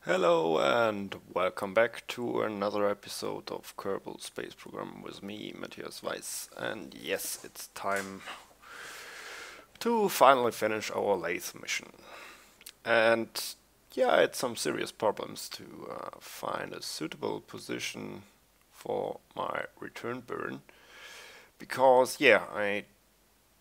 Hello and welcome back to another episode of Kerbal Space Program with me, Matthias Weiss. And yes, it's time to finally finish our Laythe mission. And yeah, I had some serious problems to find a suitable position for my return burn. Because yeah, I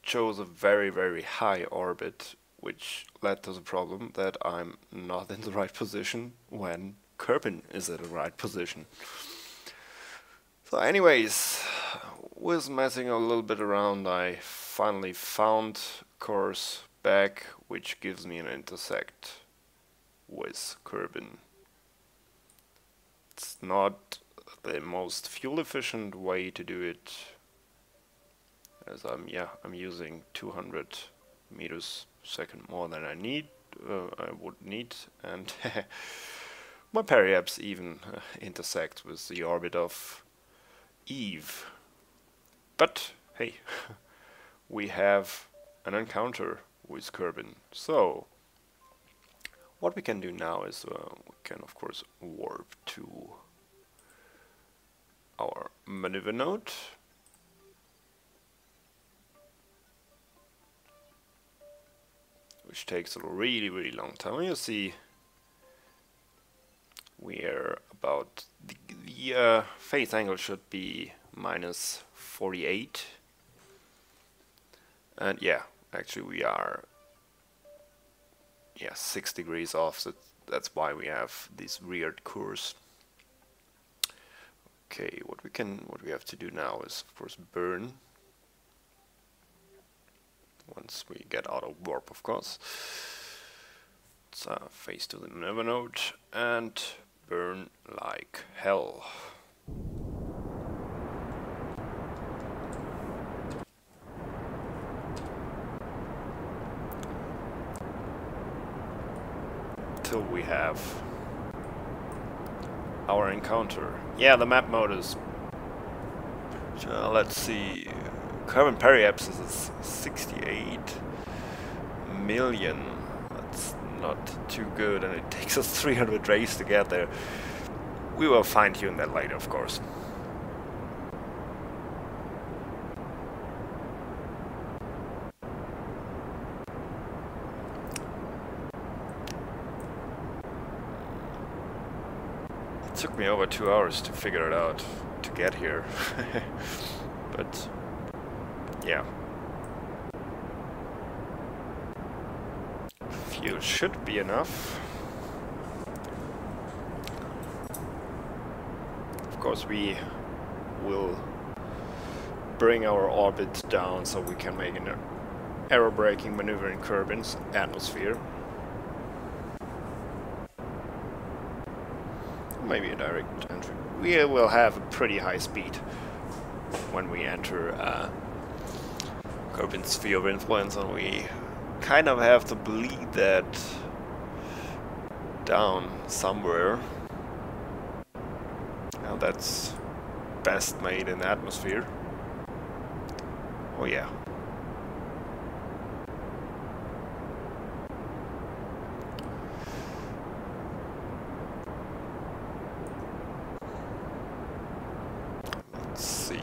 chose a very high orbit, which led to the problem that I'm not in the right position when kerbin is at the right position. So anyways, with messing a little bit around, I finally found course back, which gives me an intersect with kerbin. It's not the most fuel efficient way to do it, as I'm using 200 meters second more than I would need, and my periapse even intersect with the orbit of Eve. But hey, we have an encounter with kerbin. So what we can do now is we can of course warp to our maneuver node. Which takes a really long time. You see, we're about the phase angle should be minus 48, and yeah, actually we are 6 degrees off. So that's why we have this weird course. Okay, what we have to do now is of course burn. Once we get out of warp, of course. Let's face to the maneuver node and burn like hell. Till we have our encounter. Yeah, the map mode is... let's see... Carbon periapsis is 68 million. That's not too good, and it takes us 300 days to get there. We will fine-tune that later, of course. It took me over 2 hours to figure it out to get here. But yeah. Fuel should be enough. Of course, we will bring our orbit down so we can make an aerobraking maneuver in kerbin's atmosphere. Maybe a direct entry. We will have a pretty high speed when we enter kerbin's sphere of influence, and we kind of have to bleed that down somewhere. Now that's best made in atmosphere. Oh yeah. Let's see.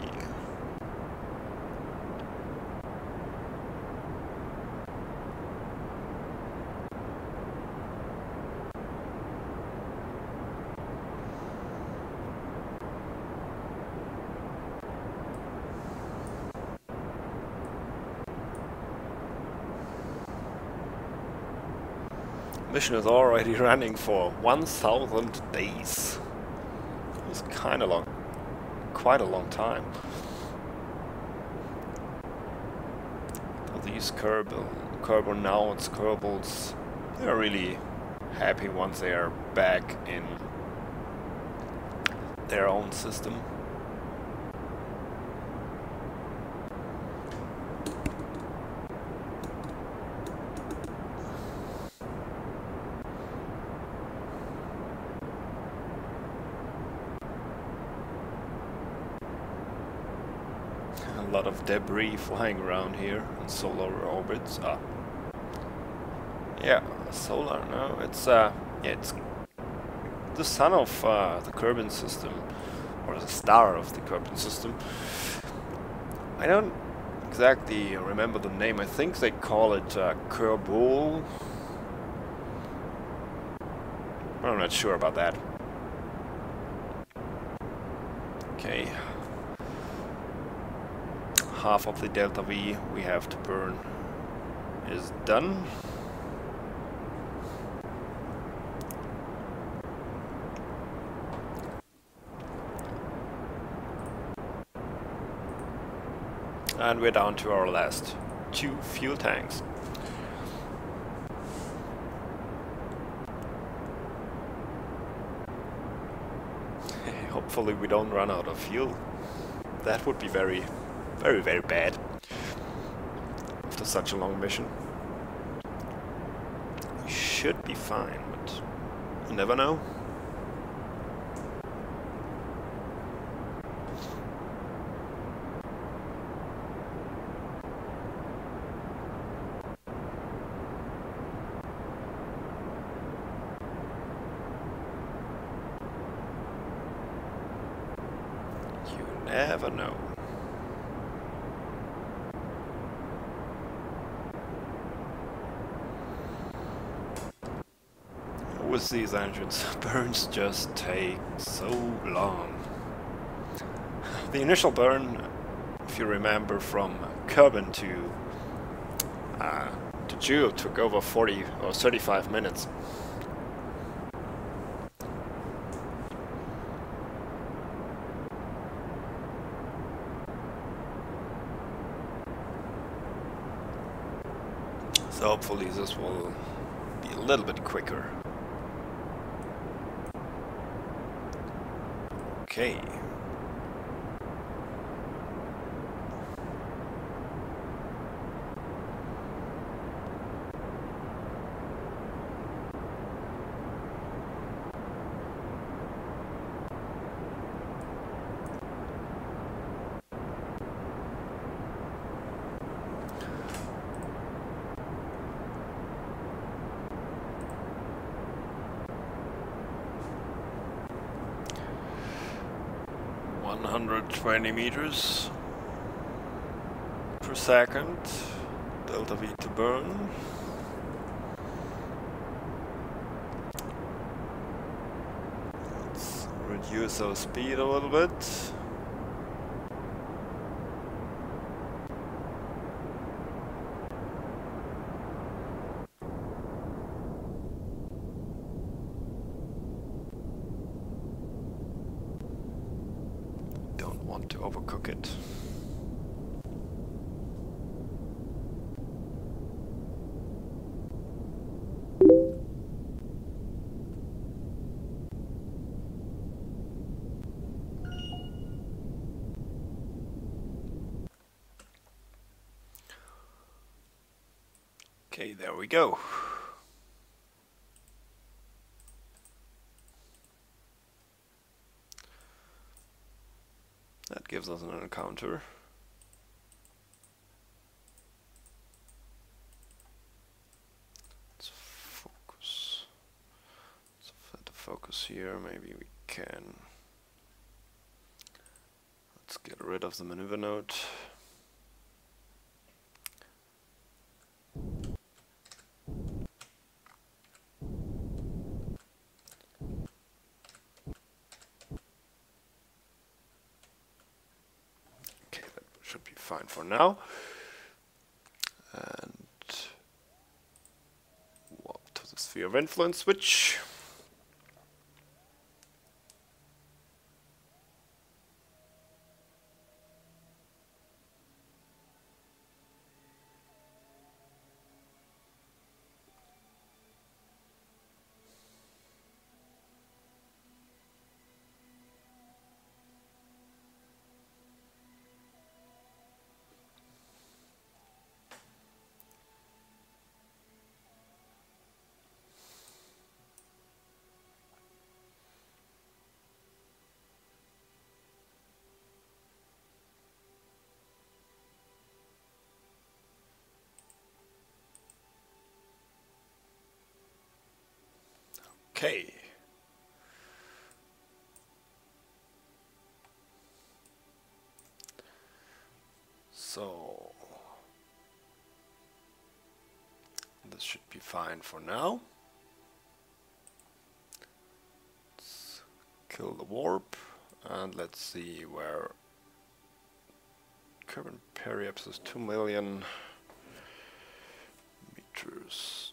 Mission is already running for 1,000 days. It's kind of long, quite a long time. So these kerbinauts, kerbals, they're really happy once they are back in their own system. A lot of debris flying around here in solar orbits. Yeah, solar. No, it's the son of the kerbin system, or the star of the kerbin system. I don't exactly remember the name. I think they call it Kerbol. I'm not sure about that. Okay. Half of the delta V we have to burn is done. And we're down to our last 2 fuel tanks. Hopefully we don't run out of fuel. That would be very bad after such a long mission. We should be fine, but you never know. You never know. With these engines, burns just take so long. The initial burn, if you remember, from kerbin to Joule took over 40 or 35 minutes. So hopefully this will be a little bit quicker. Okay. $120 meters per second, delta V to burn. Let's reduce our speed a little bit. Want to overcook it. Okay, there we go. That gives us an encounter. Let's focus. Let's set the focus here. Maybe we can. Let's get rid of the maneuver node. Should be fine for now. And warp to the sphere of influence switch. Okay. So this should be fine for now. Let's kill the warp and let's see where kerbin periapse is 2 million meters.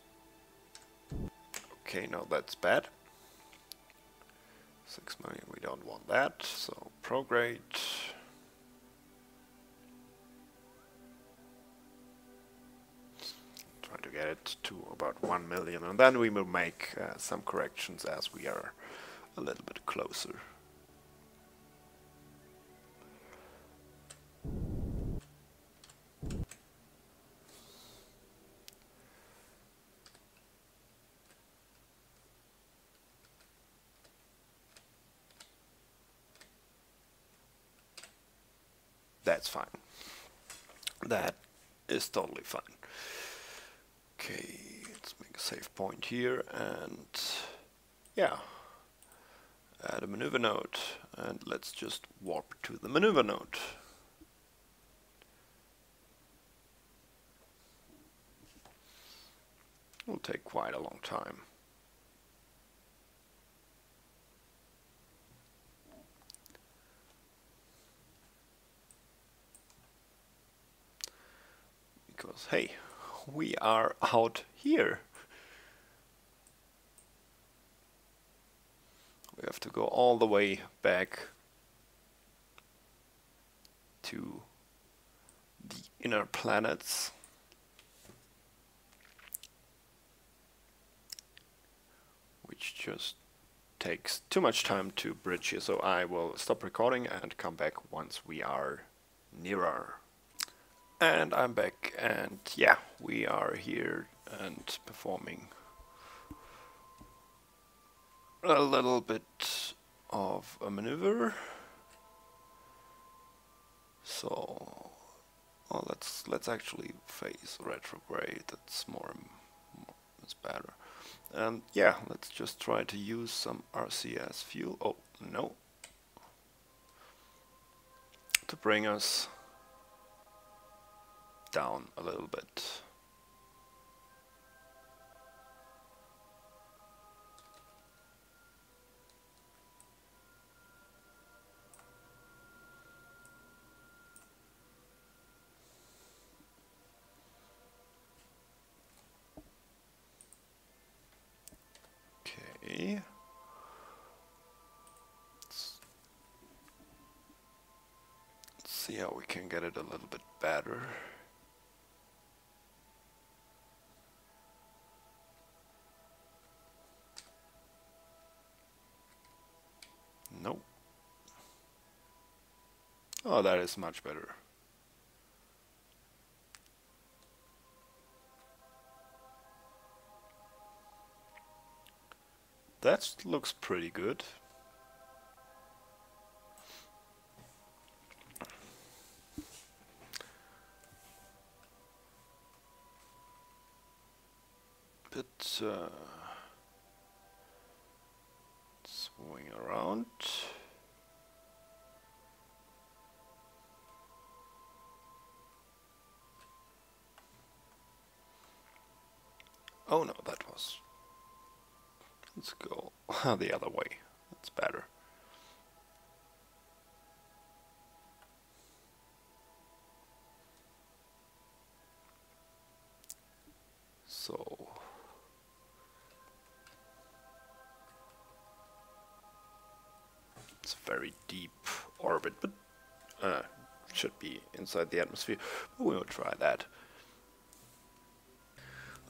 Okay, no, that's bad. 6 million, we don't want that, so prograde. Try to get it to about 1 million, and then we will make some corrections as we are a little bit closer. That's fine. That is totally fine. Okay, let's make a save point here and yeah, add a maneuver node and let's just warp to the maneuver node. It will take quite a long time. Because hey, we are out here. We have to go all the way back to the inner planets. Which just takes too much time to bridge here, so I will stop recording and come back once we are nearer. And I'm back, and yeah, we are here and performing a little bit of a maneuver. So let's actually face retrograde. That's that's better. And yeah, let's just try to use some RCS fuel. Oh no, to bring us down a little bit. Okay. Let's see how we can get it a little bit better. Nope. Oh, that is much better. That looks pretty good. But swing around. Oh no, that was... Let's go the other way. That's better. So... It's a very deep orbit, but should be inside the atmosphere. But we will try that.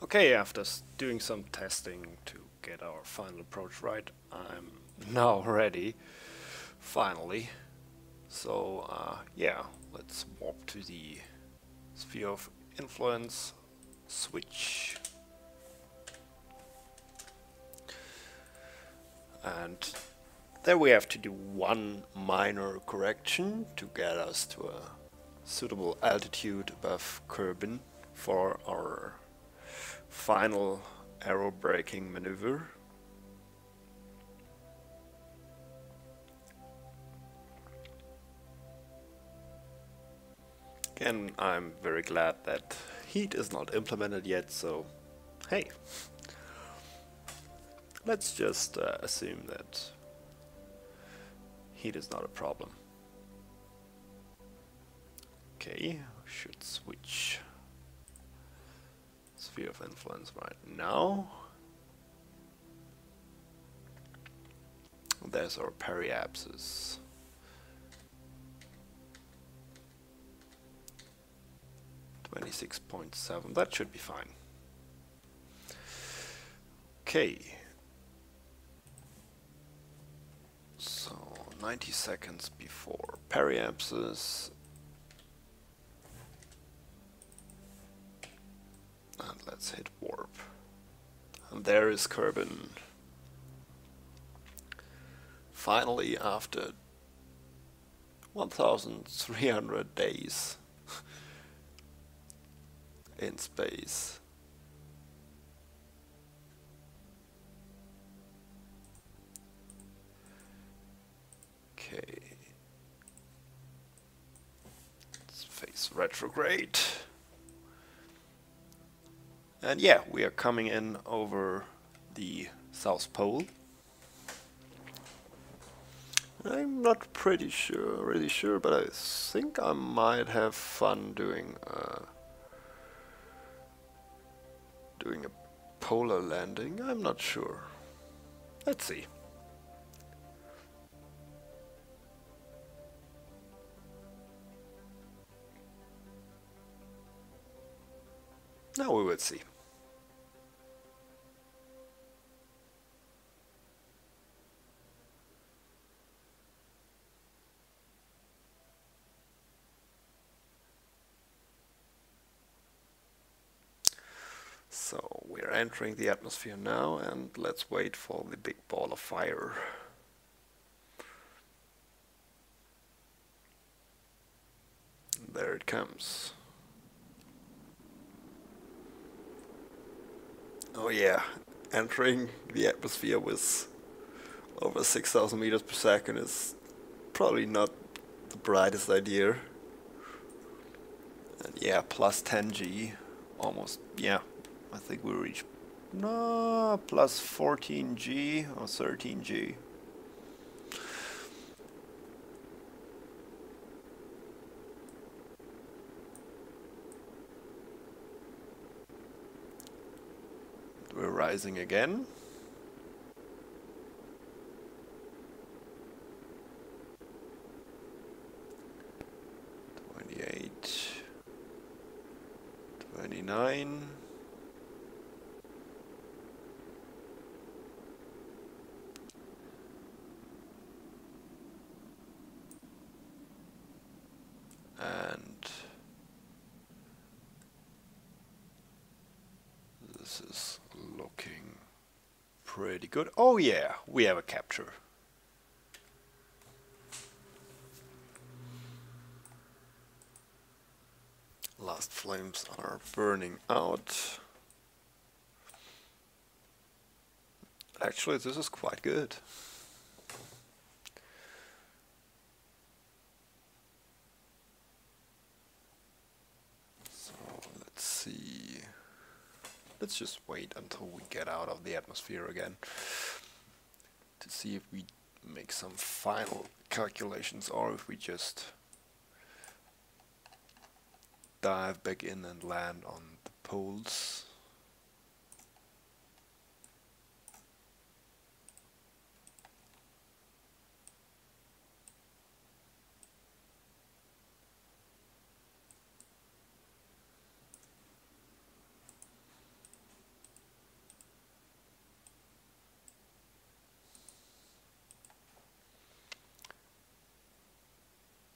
Okay, after doing some testing to get our final approach right, I'm now ready, finally. So yeah, let's warp to the sphere of influence, switch, and there we have to do one minor correction to get us to a suitable altitude above kerbin for our final aero braking maneuver. And I'm very glad that heat is not implemented yet, so hey, let's just assume that heat is not a problem. Okay, should switch sphere of influence right now. There's our periapsis. .7, that should be fine. Okay. So 90 seconds before periapsis. And let's hit warp. And there is Kerbin. Finally, after 1,300 days in space. Okay. Let's face retrograde. And yeah, we are coming in over the South Pole. I'm not really sure, but I think I might have fun doing a polar landing. I'm not sure. Let's see. Now we will see. So we're entering the atmosphere now, and let's wait for the big ball of fire. There it comes. Oh yeah, entering the atmosphere with over 6,000 meters per second is probably not the brightest idea. And yeah, plus 10 G, almost, yeah, I think we reach, no, plus 14 G or 13 G. We're rising again. .28, 29. And this is looking pretty good. Oh yeah, we have a capture. Last flames are burning out. Actually, this is quite good. So let's see. Let's just wait until we get out of the atmosphere again to see if we make some final calculations or if we just dive back in and land on the poles.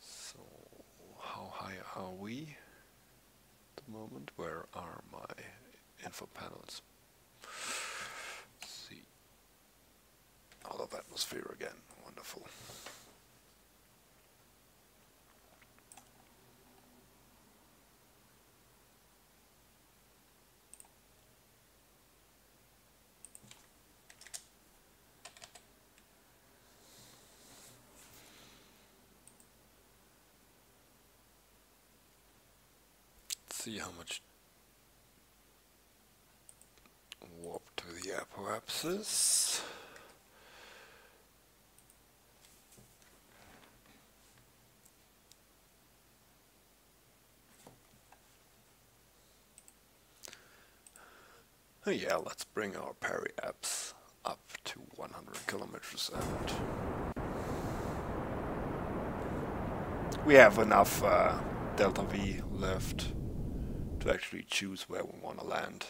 So how high are we at the moment? Where are my info panels? Let's see. Out of atmosphere again. Wonderful. see how much warp to the apoapsis. Oh yeah, let's bring our periapse up to 100 kilometers, and we have enough delta V left to actually choose where we want to land.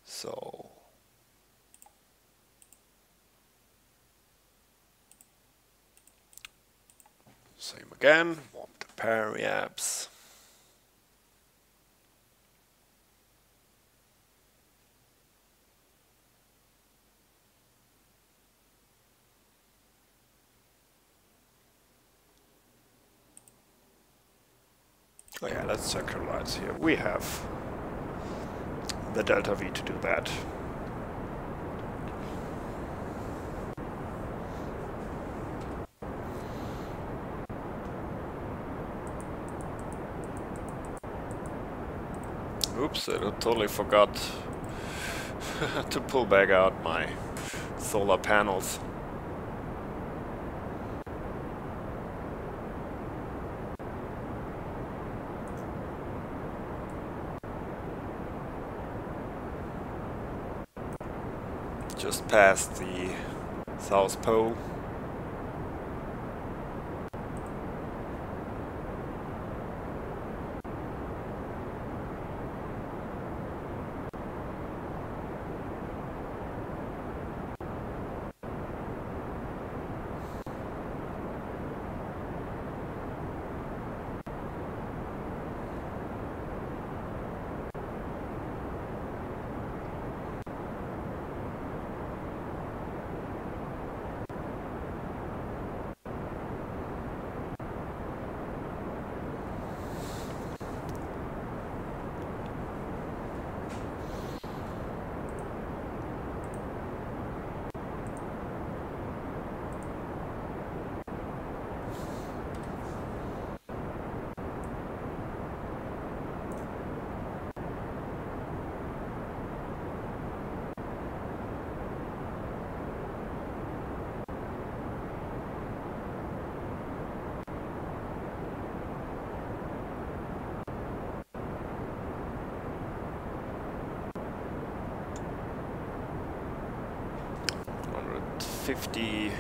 So same again, warp the periapse. Oh yeah, let's circularize here. We have the delta V to do that. Oops, I totally forgot to pull back out my solar panels. Just past the South Pole. $50.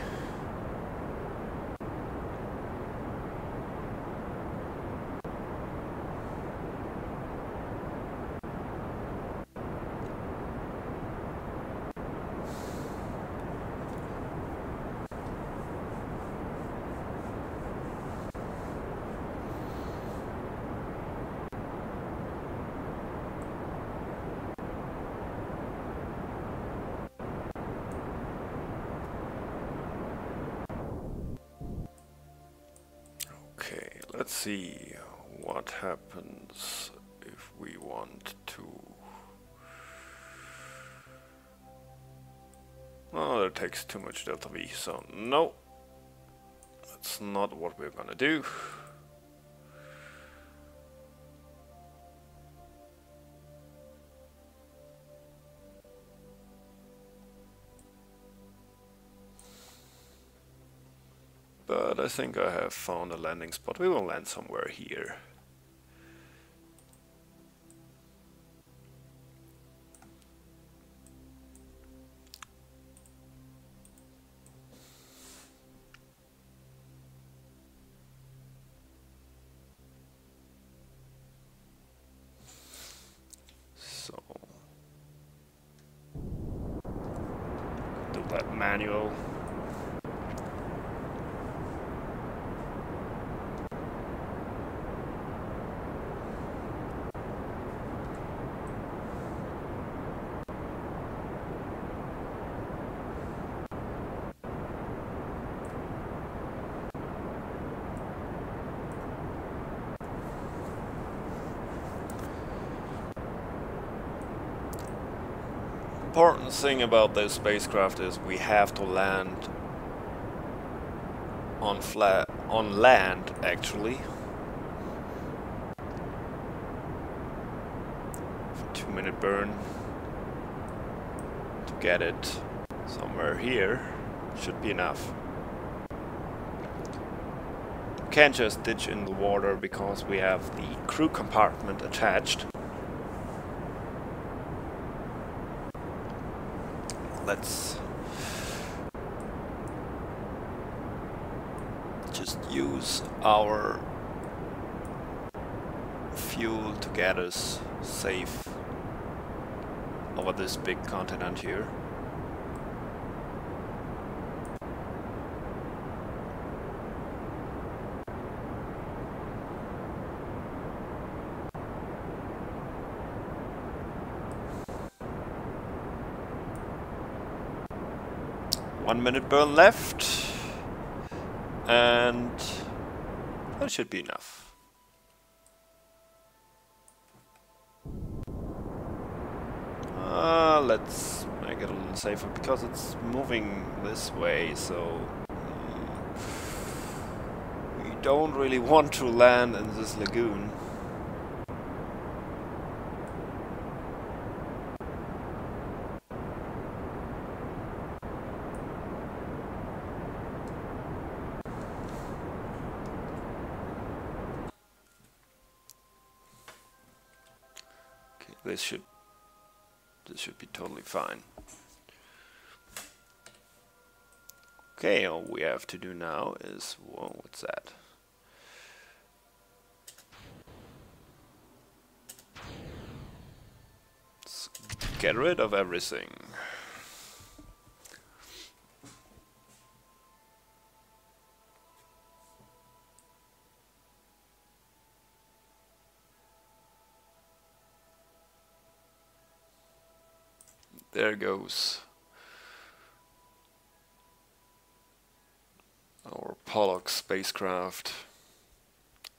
Okay, let's see what happens if we want to. Oh, that takes too much delta V, so no, that's not what we're gonna do. But I think I have found a landing spot. We will land somewhere here. So do that manual. Important thing about this spacecraft is we have to land on land actually. 2-minute burn to get it somewhere here. Should be enough. Can't just ditch in the water because we have the crew compartment attached. Let's just use our fuel to get us safe over this big continent here. One-minute burn left, and that should be enough. Let's make it a little safer because it's moving this way, so we don't really want to land in this lagoon. This should be totally fine. Okay, all we have to do now is, whoa, what's that? Let's get rid of everything. There goes our Pollux spacecraft,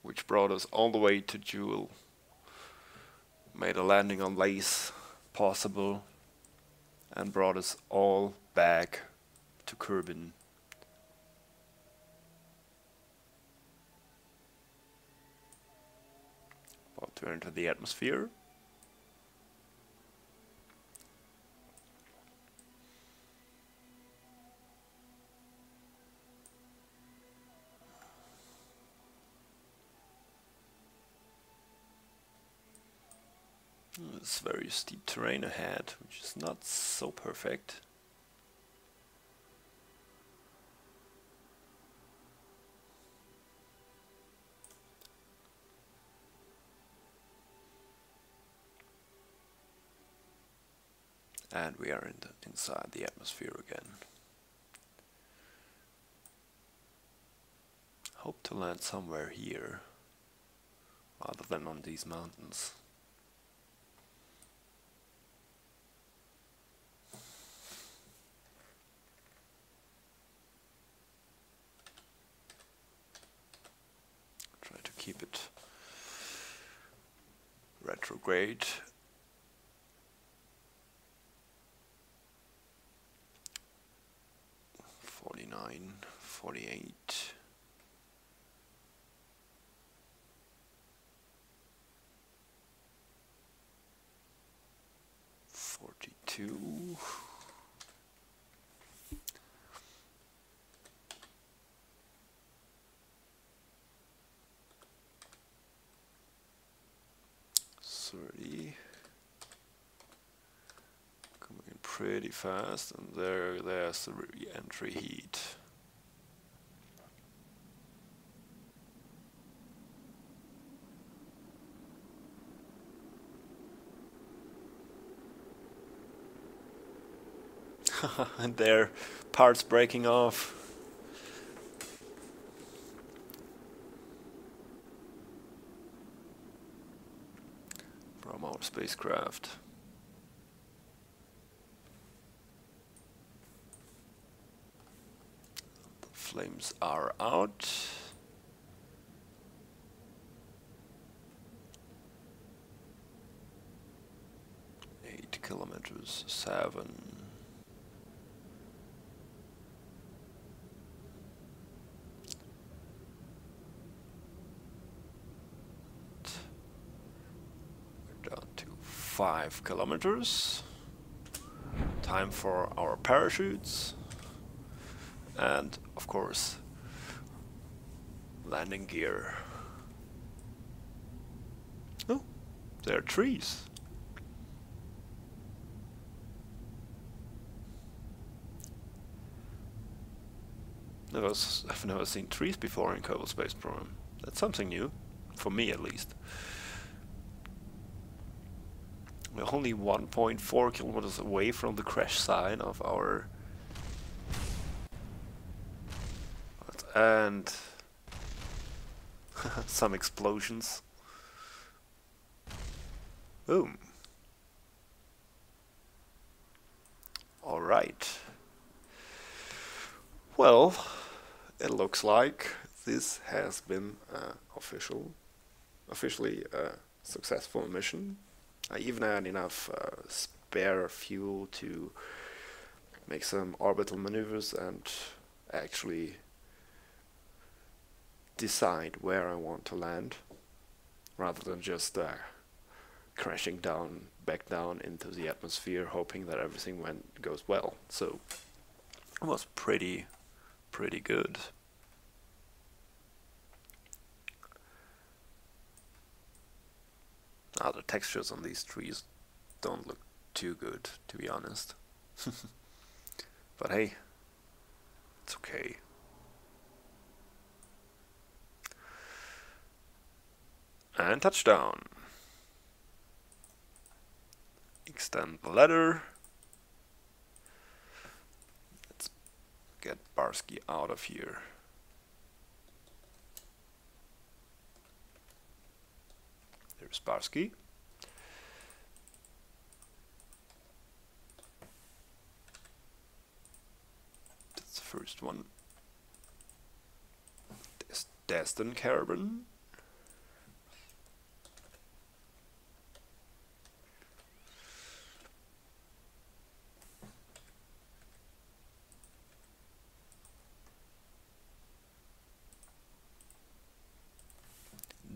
which brought us all the way to Jewel, made a landing on Laythe possible, and brought us all back to Kerbin. About to enter the atmosphere. It's very steep terrain ahead, which is not so perfect. And we are inside the atmosphere again. Hope to land somewhere here, rather than on these mountains. Try to keep it retrograde. '49, '48. '42. Coming in pretty fast, and there's the re-entry heat. And there, parts breaking off. From our spacecraft. The flames are out. 8 kilometers, 7. Down to 5 kilometers. Time for our parachutes. And of course, landing gear. Oh, there are trees. I've never seen trees before in Kerbal Space Program. That's something new, for me at least. We're only 1.4 kilometers away from the crash site of our... and some explosions. Boom. Alright. Well, it looks like this has been officially a successful mission. I even had enough spare fuel to make some orbital maneuvers and actually decide where I want to land, rather than just crashing back down into the atmosphere, hoping that everything goes well. So it was pretty good. Ah, the textures on these trees don't look too good, to be honest. But hey, it's okay. And touchdown. Extend the ladder. Let's get Barsky out of here. There's Barsky. That's the first one. Destin kerbin.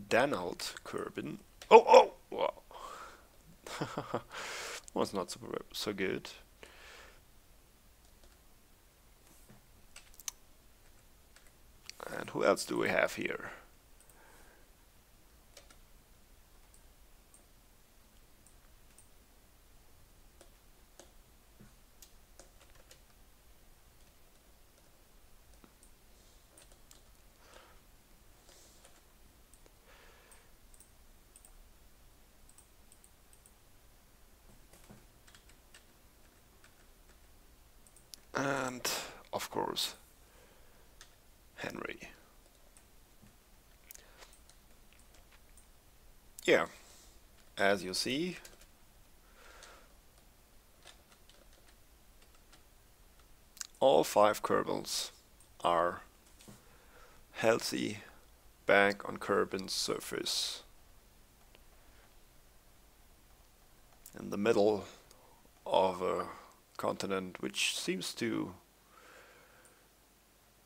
Donald kerbin. Oh! Wow. Was not so good. And who else do we have here? And of course, Henry. Yeah, as you see, all 5 kerbals are healthy back on Kerbin's surface. In the middle of a continent which seems to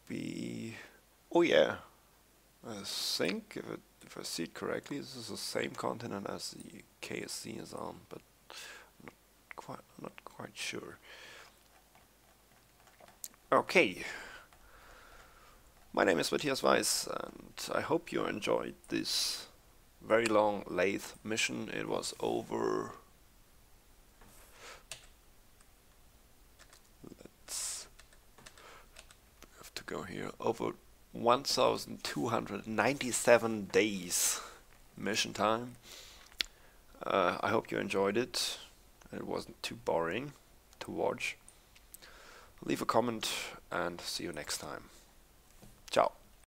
be... oh yeah, I think if I see it correctly, this is the same continent as the KSP is on, but I'm not quite sure. Okay, my name is Matthias Weiss, and I hope you enjoyed this very long Laythe mission. It was over... go here, over 1,297 days mission time. I hope you enjoyed it. It wasn't too boring to watch. Leave a comment and see you next time. Ciao.